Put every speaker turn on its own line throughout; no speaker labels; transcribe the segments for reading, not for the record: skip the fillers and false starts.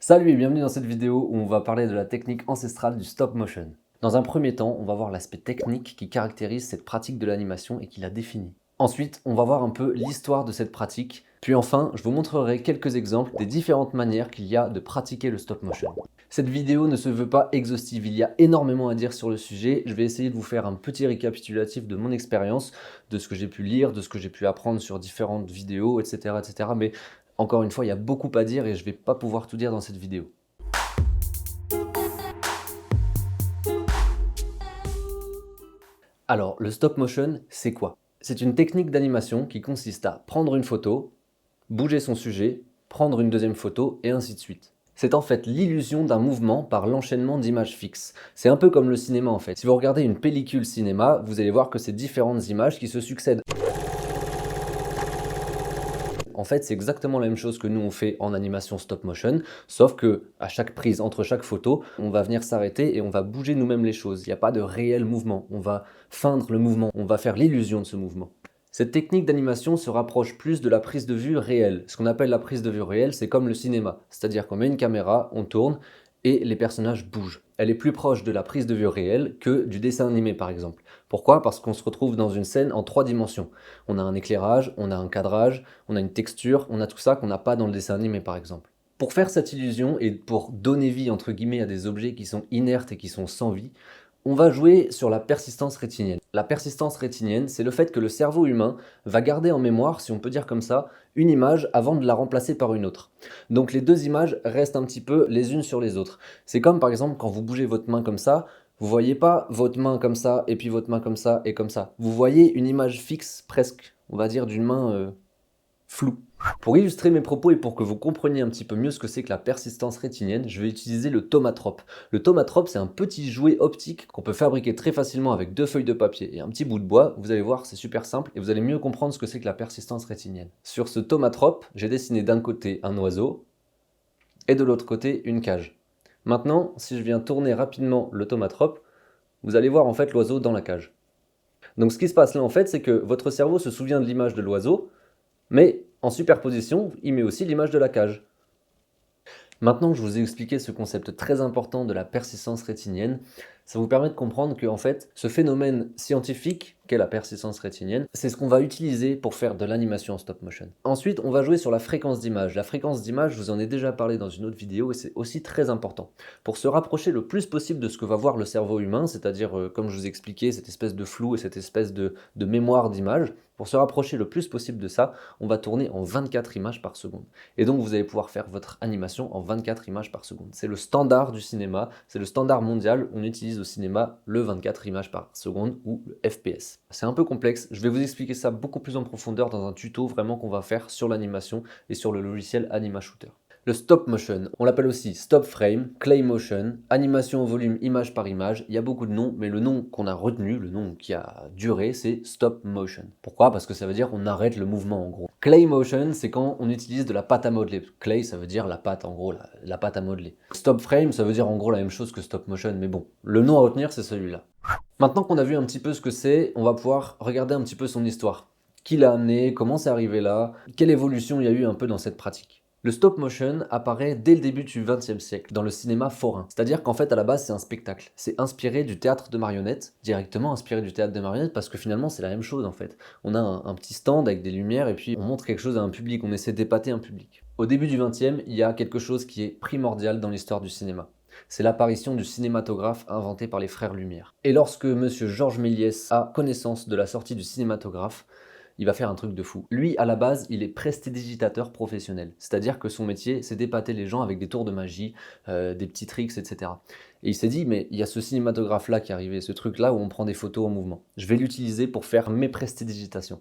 Salut et bienvenue dans cette vidéo où on va parler de la technique ancestrale du stop motion. Dans un premier temps, on va voir l'aspect technique qui caractérise cette pratique de l'animation et qui la définit. Ensuite, on va voir un peu l'histoire de cette pratique. Puis enfin, je vous montrerai quelques exemples des différentes manières qu'il y a de pratiquer le stop motion. Cette vidéo ne se veut pas exhaustive, il y a énormément à dire sur le sujet. Je vais essayer de vous faire un petit récapitulatif de mon expérience, de ce que j'ai pu lire, de ce que j'ai pu apprendre sur différentes vidéos, etc. etc. Mais encore une fois, il y a beaucoup à dire et je ne vais pas pouvoir tout dire dans cette vidéo. Alors, le stop motion, c'est quoi? C'est une technique d'animation qui consiste à prendre une photo, bouger son sujet, prendre une deuxième photo et ainsi de suite. C'est en fait l'illusion d'un mouvement par l'enchaînement d'images fixes. C'est un peu comme le cinéma en fait. Si vous regardez une pellicule cinéma, vous allez voir que c'est différentes images qui se succèdent. En fait, c'est exactement la même chose que nous on fait en animation stop motion, sauf que à chaque prise, entre chaque photo, on va venir s'arrêter et on va bouger nous-mêmes les choses. Il n'y a pas de réel mouvement, on va feindre le mouvement, on va faire l'illusion de ce mouvement. Cette technique d'animation se rapproche plus de la prise de vue réelle. Ce qu'on appelle la prise de vue réelle, c'est comme le cinéma, c'est-à-dire qu'on met une caméra, on tourne et les personnages bougent. Elle est plus proche de la prise de vue réelle que du dessin animé par exemple. Pourquoi? Parce qu'on se retrouve dans une scène en 3 dimensions. On a un éclairage, on a un cadrage, on a une texture, on a tout ça qu'on n'a pas dans le dessin animé par exemple. Pour faire cette illusion et pour donner vie entre guillemets à des objets qui sont inertes et qui sont sans vie, on va jouer sur la persistance rétinienne. La persistance rétinienne, c'est le fait que le cerveau humain va garder en mémoire, si on peut dire comme ça, une image avant de la remplacer par une autre. Donc les deux images restent un petit peu les unes sur les autres. C'est comme par exemple quand vous bougez votre main comme ça, vous voyez pas votre main comme ça et puis votre main comme ça et comme ça. Vous voyez une image fixe presque, on va dire d'une main floue. Pour illustrer mes propos et pour que vous compreniez un petit peu mieux ce que c'est que la persistance rétinienne, je vais utiliser le tomatrope. Le tomatrope, c'est un petit jouet optique qu'on peut fabriquer très facilement avec 2 feuilles de papier et un petit bout de bois. Vous allez voir, c'est super simple et vous allez mieux comprendre ce que c'est que la persistance rétinienne. Sur ce tomatrope, j'ai dessiné d'un côté un oiseau et de l'autre côté une cage. Maintenant, si je viens tourner rapidement le tomatrope, vous allez voir en fait l'oiseau dans la cage. Donc ce qui se passe là en fait, c'est que votre cerveau se souvient de l'image de l'oiseau, mais en superposition, il met aussi l'image de la cage. Maintenant que je vous ai expliqué ce concept très important de la persistance rétinienne, ça vous permet de comprendre que en fait, ce phénomène scientifique qu'est la persistance rétinienne, c'est ce qu'on va utiliser pour faire de l'animation en stop motion. Ensuite, on va jouer sur la fréquence d'image. La fréquence d'image, je vous en ai déjà parlé dans une autre vidéo et c'est aussi très important. Pour se rapprocher le plus possible de ce que va voir le cerveau humain, c'est-à-dire, comme je vous ai expliqué, cette espèce de flou et cette espèce de mémoire d'image, pour se rapprocher le plus possible de ça, on va tourner en 24 images par seconde. Et donc vous allez pouvoir faire votre animation en 24 images par seconde. C'est le standard du cinéma, c'est le standard mondial. On utilise au cinéma le 24 images par seconde ou le FPS. C'est un peu complexe, je vais vous expliquer ça beaucoup plus en profondeur dans un tuto vraiment qu'on va faire sur l'animation et sur le logiciel AnimaShooter. Le stop motion, on l'appelle aussi stop frame, clay motion, animation au volume image par image. Il y a beaucoup de noms, mais le nom qu'on a retenu, le nom qui a duré, c'est stop motion. Pourquoi? Parce que ça veut dire on arrête le mouvement en gros. Clay motion, c'est quand on utilise de la pâte à modeler. Clay, ça veut dire la pâte en gros, la pâte à modeler. Stop frame, ça veut dire en gros la même chose que stop motion, mais bon, le nom à retenir c'est celui-là. Maintenant qu'on a vu un petit peu ce que c'est, on va pouvoir regarder un petit peu son histoire. Qui l'a amené, comment c'est arrivé là, quelle évolution il y a eu un peu dans cette pratique. Le stop motion apparaît dès le début du XXe siècle, dans le cinéma forain. C'est-à-dire qu'en fait, à la base, c'est un spectacle. C'est inspiré du théâtre de marionnettes, directement inspiré du théâtre de marionnettes, parce que finalement, c'est la même chose en fait. On a un petit stand avec des lumières et puis on montre quelque chose à un public, on essaie d'épater un public. Au début du XXe, il y a quelque chose qui est primordial dans l'histoire du cinéma. C'est l'apparition du cinématographe inventé par les frères Lumière. Et lorsque monsieur Georges Méliès a connaissance de la sortie du cinématographe, il va faire un truc de fou. Lui, à la base, il est prestidigitateur professionnel. C'est-à-dire que son métier, c'est d'épater les gens avec des tours de magie, des petits tricks, etc. Et il s'est dit, mais il y a ce cinématographe-là qui est arrivé, ce truc-là où on prend des photos en mouvement. Je vais l'utiliser pour faire mes prestidigitations.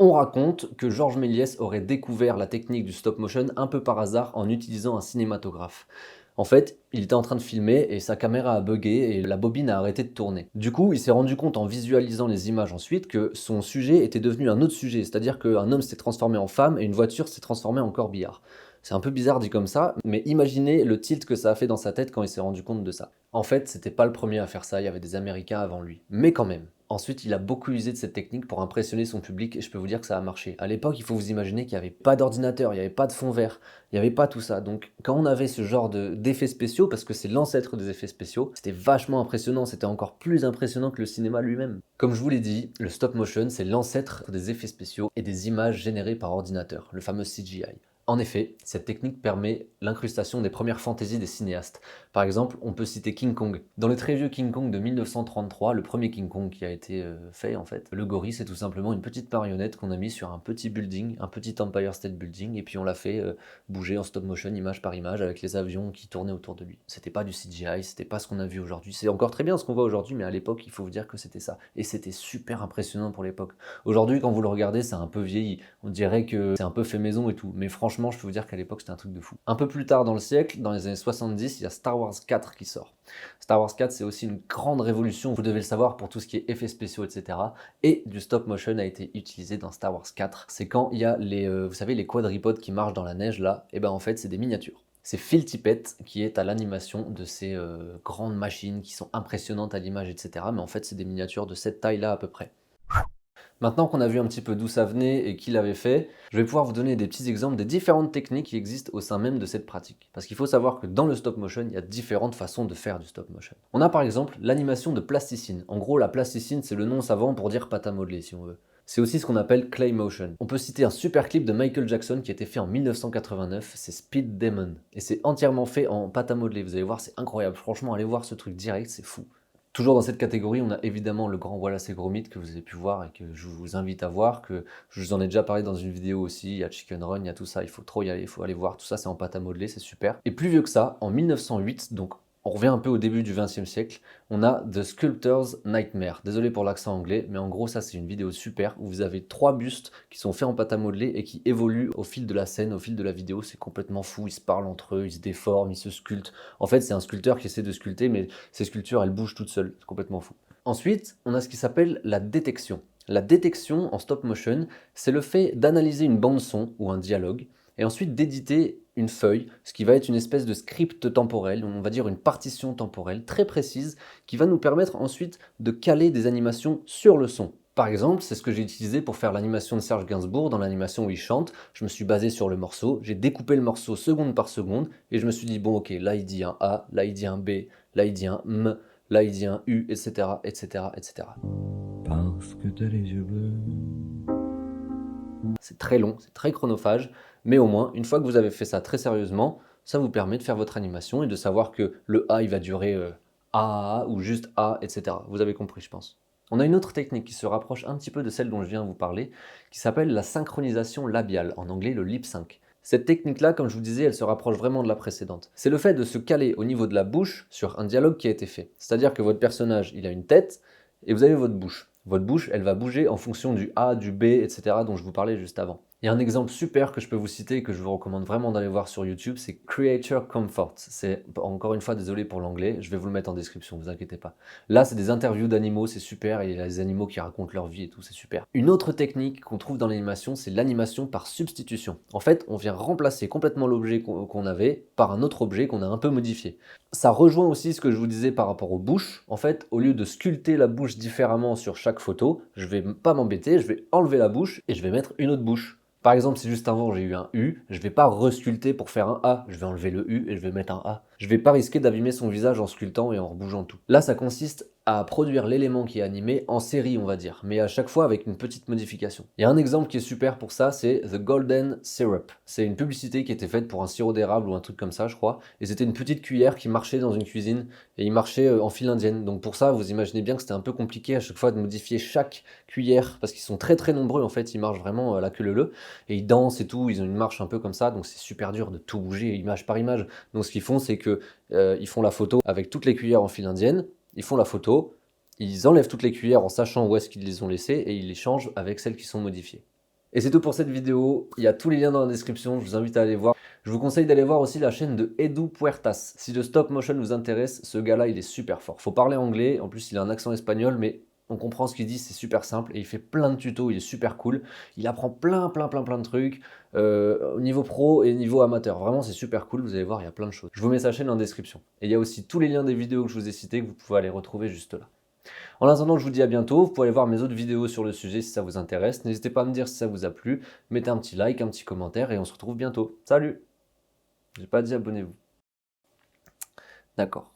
On raconte que Georges Méliès aurait découvert la technique du stop motion un peu par hasard en utilisant un cinématographe. En fait, il était en train de filmer et sa caméra a bugué et la bobine a arrêté de tourner. Du coup, il s'est rendu compte en visualisant les images ensuite que son sujet était devenu un autre sujet, c'est-à-dire qu'un homme s'est transformé en femme et une voiture s'est transformée en corbillard. C'est un peu bizarre dit comme ça, mais imaginez le tilt que ça a fait dans sa tête quand il s'est rendu compte de ça. En fait, c'était pas le premier à faire ça, il y avait des Américains avant lui. Mais quand même. Ensuite, il a beaucoup usé de cette technique pour impressionner son public et je peux vous dire que ça a marché. À l'époque, il faut vous imaginer qu'il n'y avait pas d'ordinateur, il n'y avait pas de fond vert, il n'y avait pas tout ça. Donc quand on avait ce genre d'effets spéciaux, parce que c'est l'ancêtre des effets spéciaux, c'était vachement impressionnant, c'était encore plus impressionnant que le cinéma lui-même. Comme je vous l'ai dit, le stop motion, c'est l'ancêtre des effets spéciaux et des images générées par ordinateur, le fameux CGI. En effet, cette technique permet l'incrustation des premières fantaisies des cinéastes. Par exemple, on peut citer King Kong. Dans le très vieux King Kong de 1933, le premier King Kong qui a été fait en fait, le gorille c'est tout simplement une petite marionnette qu'on a mis sur un petit building, un petit Empire State Building, et puis on l'a fait bouger en stop motion image par image avec les avions qui tournaient autour de lui. C'était pas du CGI, c'était pas ce qu'on a vu aujourd'hui. C'est encore très bien ce qu'on voit aujourd'hui, mais à l'époque il faut vous dire que c'était ça. Et c'était super impressionnant pour l'époque. Aujourd'hui quand vous le regardez, c'est un peu vieilli. On dirait que c'est un peu fait maison et tout, mais franchement je peux vous dire qu'à l'époque c'était un truc de fou. Un peu plus tard dans le siècle, dans les années 70, il y a Star Wars 4 qui sort. Star Wars 4 c'est aussi une grande révolution, vous devez le savoir pour tout ce qui est effets spéciaux, etc. Et du stop motion a été utilisé dans Star Wars 4. C'est quand il y a les, vous savez, les quadripodes qui marchent dans la neige là, et ben en fait c'est des miniatures. C'est Phil Tippett qui est à l'animation de ces grandes machines qui sont impressionnantes à l'image, etc. Mais en fait c'est des miniatures de cette taille là à peu près. Maintenant qu'on a vu un petit peu d'où ça venait et qui l'avait fait, je vais pouvoir vous donner des petits exemples des différentes techniques qui existent au sein même de cette pratique. Parce qu'il faut savoir que dans le stop motion, il y a différentes façons de faire du stop motion. On a par exemple l'animation de plasticine. En gros, la plasticine, c'est le nom savant pour dire pâte à modeler si on veut. C'est aussi ce qu'on appelle clay motion. On peut citer un super clip de Michael Jackson qui a été fait en 1989, c'est Speed Demon. Et c'est entièrement fait en pâte à modeler, vous allez voir, c'est incroyable. Franchement, allez voir ce truc direct, c'est fou. Toujours dans cette catégorie, on a évidemment le grand Wallace et Gromit que vous avez pu voir et que je vous invite à voir, que je vous en ai déjà parlé dans une vidéo aussi, il y a Chicken Run, il y a tout ça, il faut trop y aller, il faut aller voir, tout ça c'est en pâte à modeler, c'est super. Et plus vieux que ça, en 1908, donc on revient un peu au début du XXe siècle, on a The Sculptor's Nightmare. Désolé pour l'accent anglais, mais en gros ça c'est une vidéo super où vous avez 3 bustes qui sont faits en pâte à modeler et qui évoluent au fil de la scène, au fil de la vidéo, c'est complètement fou, ils se parlent entre eux, ils se déforment, ils se sculptent. En fait c'est un sculpteur qui essaie de sculpter, mais ces sculptures elles bougent toutes seules, c'est complètement fou. Ensuite, on a ce qui s'appelle la détection. La détection en stop motion, c'est le fait d'analyser une bande son ou un dialogue et ensuite d'éditer une feuille, ce qui va être une espèce de script temporel, on va dire une partition temporelle très précise qui va nous permettre ensuite de caler des animations sur le son. Par exemple, c'est ce que j'ai utilisé pour faire l'animation de Serge Gainsbourg dans l'animation où il chante. Je me suis basé sur le morceau, j'ai découpé le morceau seconde par seconde et je me suis dit bon ok, là il dit un A, là il dit un B, là il dit un M, là il dit un U, etc. etc. etc. Parce que t'as les yeux bleus. C'est très long, c'est très chronophage, mais au moins, une fois que vous avez fait ça très sérieusement, ça vous permet de faire votre animation et de savoir que le A, il va durer A ou juste A, etc. Vous avez compris, je pense. On a une autre technique qui se rapproche un petit peu de celle dont je viens de vous parler, qui s'appelle la synchronisation labiale, en anglais le lip sync. Cette technique-là, comme je vous disais, elle se rapproche vraiment de la précédente. C'est le fait de se caler au niveau de la bouche sur un dialogue qui a été fait. C'est-à-dire que votre personnage, il a une tête, et vous avez votre bouche. Votre bouche, elle va bouger en fonction du A, du B, etc. dont je vous parlais juste avant. Il y a un exemple super que je peux vous citer et que je vous recommande vraiment d'aller voir sur YouTube, c'est Creature Comfort. C'est, encore une fois, désolé pour l'anglais, je vais vous le mettre en description, vous inquiétez pas. Là, c'est des interviews d'animaux, c'est super, et il y a des animaux qui racontent leur vie et tout, c'est super. Une autre technique qu'on trouve dans l'animation, c'est l'animation par substitution. En fait, on vient remplacer complètement l'objet qu'on avait par un autre objet qu'on a un peu modifié. Ça rejoint aussi ce que je vous disais par rapport aux bouches. En fait, au lieu de sculpter la bouche différemment sur chaque photo, je vais pas m'embêter, je vais enlever la bouche et je vais mettre une autre bouche. Par exemple, si juste avant j'ai eu un U, je vais pas resculpter pour faire un A, je vais enlever le U et je vais mettre un A. Je vais pas risquer d'abîmer son visage en sculptant et en rebougeant tout. Là, ça consiste à produire l'élément qui est animé en série, on va dire, mais à chaque fois avec une petite modification. Il y a un exemple qui est super pour ça, c'est The Golden Syrup. C'est une publicité qui était faite pour un sirop d'érable ou un truc comme ça, je crois, et c'était une petite cuillère qui marchait dans une cuisine, et il marchait en file indienne. Donc pour ça, vous imaginez bien que c'était un peu compliqué à chaque fois de modifier chaque cuillère, parce qu'ils sont très très nombreux en fait, ils marchent vraiment la queue leu, et ils dansent et tout, ils ont une marche un peu comme ça, donc c'est super dur de tout bouger image par image. Donc ce qu'ils font, c'est que ils font la photo avec toutes les cuillères en file indienne, ils font la photo, ils enlèvent toutes les cuillères en sachant où est-ce qu'ils les ont laissées et ils les changent avec celles qui sont modifiées. Et c'est tout pour cette vidéo, il y a tous les liens dans la description, je vous invite à aller voir. Je vous conseille d'aller voir aussi la chaîne de Edu Puertas. Si le stop motion vous intéresse, ce gars-là il est super fort. Faut parler anglais, en plus il a un accent espagnol, mais on comprend ce qu'il dit, c'est super simple et il fait plein de tutos, il est super cool. Il apprend plein de trucs au niveau pro et niveau amateur. Vraiment c'est super cool, vous allez voir, il y a plein de choses. Je vous mets sa chaîne en description. Et il y a aussi tous les liens des vidéos que je vous ai citées que vous pouvez aller retrouver juste là. En attendant, je vous dis à bientôt. Vous pouvez aller voir mes autres vidéos sur le sujet si ça vous intéresse. N'hésitez pas à me dire si ça vous a plu. Mettez un petit like, un petit commentaire et on se retrouve bientôt. Salut! J'ai pas dit abonnez-vous. D'accord.